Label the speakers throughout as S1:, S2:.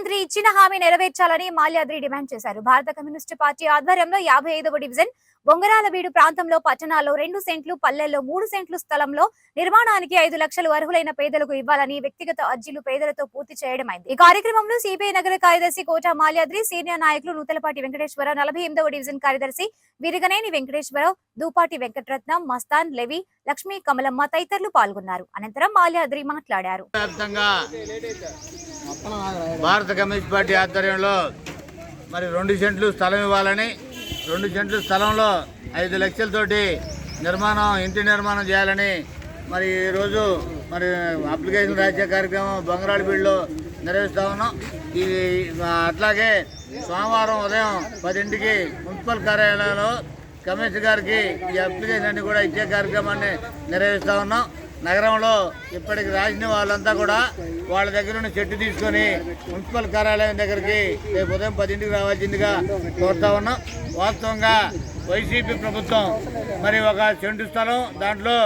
S1: ముఖ్యమంత్రి ఇచ్చిన హామీ నెరవేర్చాలని మాల్యాద్రి డిమాండ్ చేశారు. భారత కమ్యూనిస్టు పార్టీ ఆధ్వర్యంలో 55వ డివిజన్ బొంగరాలవీడు ప్రాంతంలో పట్టణాల్లో 2 సెంట్లు, పల్లెల్లో 3 సెంట్లు స్థలంలో నిర్మాణానికి 5 లక్షలు అర్హులైన పేదలకు ఇవ్వాలని వ్యక్తిగత అర్జీలు పేదలతో పూర్తి చేయడమైంది. ఈ కార్యక్రమంలో సిపిఐ నగర కార్యదర్శి కోట మాల్యాద్రి, సీనియర్ నాయకులు నూతలపాటి వెంకటేశ్వరరావు, 48వ డివిజన్ కార్యదర్శి విరిగనేని వెంకటేశ్వరరావు, దూపాటి వెంకటరత్నం, మస్తాన్, లెవి, లక్ష్మీ, కమలమ్మ తదితరులు పాల్గొన్నారు. అనంతరం మాల్యాద్రి మాట్లాడారు.
S2: భారత కమ్యూనిస్ట్ పార్టీ ఆధ్వర్యంలో మరి 2 సెంట్లు స్థలం ఇవ్వాలని, 2 సెంట్ల స్థలంలో 5 లక్షలతోటి ఇంటి నిర్మాణం చేయాలని మరి ఈరోజు మరి అప్లికేషన్ రాసే కార్యక్రమం బొంగరాలవీడులో నిర్వహిస్తా ఉన్నాం. ఇది అట్లాగే సోమవారం ఉదయం 10ంటికి మున్సిపల్ కార్యాలయంలో కమిషనర్ గారికి ఈ అప్లికేషన్ అన్ని కూడా ఇచ్చే కార్యక్రమాన్ని నిర్వహిస్తా ఉన్నాం. నగరంలో ఇప్పటికి రాసిన వాళ్ళంతా కూడా వాళ్ళ దగ్గర నుండి చెట్టు తీసుకొని మున్సిపల్ కార్యాలయం దగ్గరికి రేపు ఉదయం 10ంటికి రావాల్సిందిగా కోరుతా ఉన్నాం. వాస్తవంగా వైసీపీ ప్రభుత్వం మరి 1 సెంటు స్థలం దాంట్లో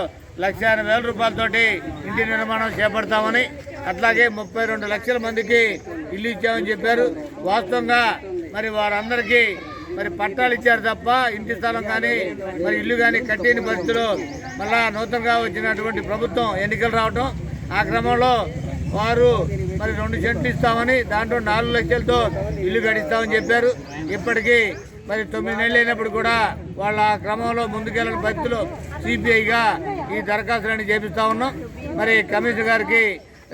S2: 1,80,000 రూపాయలతోటి ఇంటి నిర్మాణం చేపడతామని, అట్లాగే 32 లక్షల మందికి ఇల్లు ఇచ్చామని చెప్పారు. వాస్తవంగా మరి వారందరికీ మరి పట్టాలు ఇచ్చారు తప్ప ఇంటి స్థలం కానీ మరి ఇల్లు కానీ కట్టిన పరిస్థితుల్లో మళ్ళా నూతనంగా వచ్చినటువంటి ప్రభుత్వం ఎన్నికలు రావటం, ఆ క్రమంలో వారు మరి 2 సెంట్లు ఇస్తామని దాంట్లో 4 లక్షలతో ఇల్లు కట్టిస్తామని చెప్పారు. ఇప్పటికీ మరి 9 నెలలు అయినప్పుడు కూడా వాళ్ళ క్రమంలో ముందుకెళ్ళిన పరిస్థితులు సిపిఐగా ఈ దరఖాస్తులన్నీ చేపిస్తా ఉన్నాం. మరి కమిషనర్ గారికి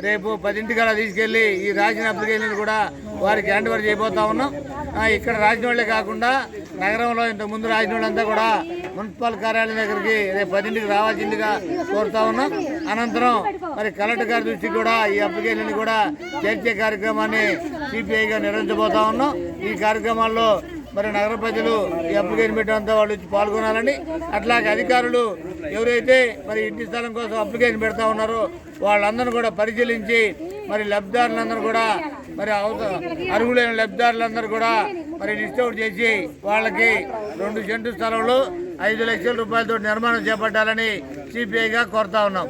S2: రేపు 10ంటికి తీసుకెళ్లి ఈ రాసిన అప్లికేషన్ కూడా వారికి హ్యాండ్ ఓవర్ చేయబోతా ఉన్నాం. ఇక్కడ రాసిన వాళ్ళే కాకుండా నగరంలో ఇంతకుముందు రాసిన వాళ్ళంతా కూడా మున్సిపల్ కార్యాలయం దగ్గరికి రేపు 10ంటికి రావాల్సిందిగా కోరుతా ఉన్నాం. అనంతరం మరి కలెక్టర్ గారి దృష్టికి కూడా ఈ అప్లికేషన్ కూడా చేర్చే కార్యక్రమాన్ని సిపిఐగా నిర్వహించబోతా ఉన్నాం. ఈ కార్యక్రమాల్లో మరి నగర ప్రజలు ఈ అప్లికేషన్ పెట్టడంతో వాళ్ళు వచ్చి పాల్గొనాలని, అట్లాగే అధికారులు ఎవరైతే మరి ఇంటి స్థలం కోసం అప్లికేషన్ పెడతా ఉన్నారో వాళ్ళందరూ కూడా పరిశీలించి మరి లబ్ధిదారులందరూ కూడా మరి అర్హులైన లబ్ధిదారులందరూ కూడా మరి లిస్ట్ అవుట్ చేసి వాళ్ళకి 2 సెంటు స్థలంలో 5 లక్షల రూపాయలతో నిర్మాణం చేపట్టాలని సిపిఐగా కోరుతా ఉన్నాం.